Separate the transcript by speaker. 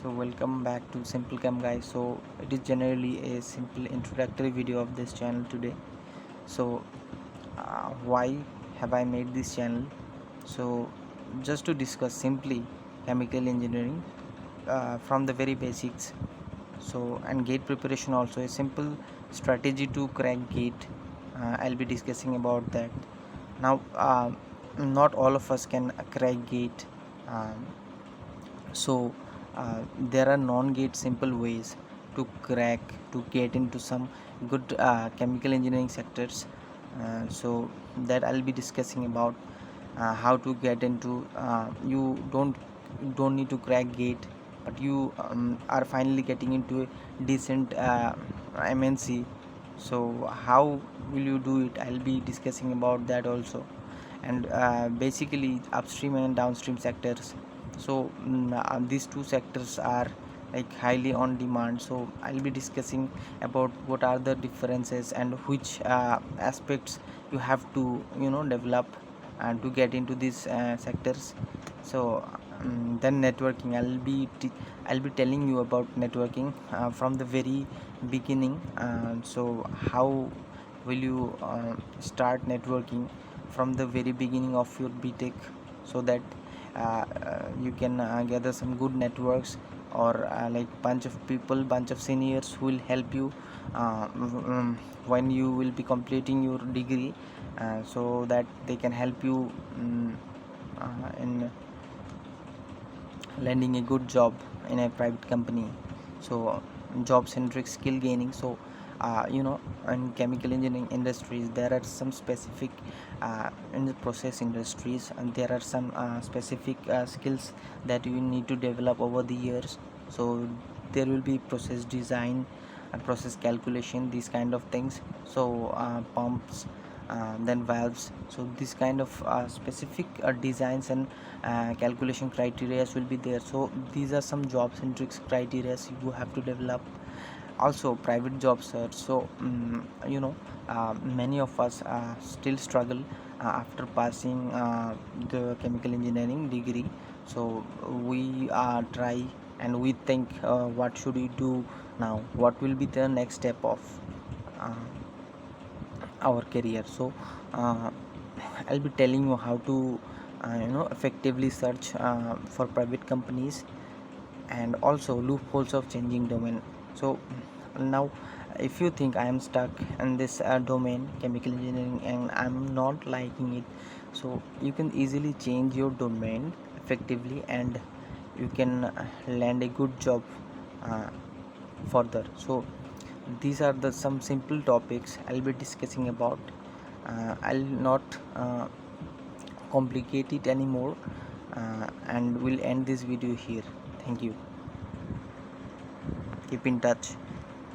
Speaker 1: So welcome back to Simple Chem guys. So it is generally a simple introductory video of this channel today. So why have I made this channel? So just to discuss simply chemical engineering from the very basics. So and gate preparation also a simple strategy to crack gate. I'll be discussing about that. Now not all of us can crack gate. Um, so there are non-gate simple ways to crack to get into some good chemical engineering sectors, so that I'll be discussing about how to get into. You don't need to crack gate, but you are finally getting into a decent MNC. So how will you do it? I'll be discussing about that also. And basically upstream and downstream sectors. So these two sectors are like highly on demand, so I'll be discussing about what are the differences and which aspects you have to develop and to get into these sectors. So then networking, I'll be telling you about networking from the very beginning. So how will you start networking from the very beginning of your BTech, so that you can gather some good networks, or like bunch of people, bunch of seniors who will help you when you will be completing your degree, so that they can help you in landing a good job in a private company. So job centric skill gaining. So in chemical engineering industries there are some specific in the process industries, and there are some specific skills that you need to develop over the years. So there will be process design and process calculation, these kind of things. So pumps, then valves. So this kind of specific designs and calculation criteria will be there. So these are some job centric criteria you have to develop. Also private job search. So many of us still struggle after passing the chemical engineering degree. So we try and we think, what should we do now, what will be the next step of uh, our career. So uh, I'll be telling you how to effectively search for private companies, and also loopholes of changing domain. So now if you think I am stuck in this domain chemical engineering and I'm not liking it, so you can easily change your domain effectively, and you can land a good job uh, further. So these are the some simple topics I'll be discussing about. I'll not complicate it anymore, and we'll end this video here. Thank you. Keep in touch.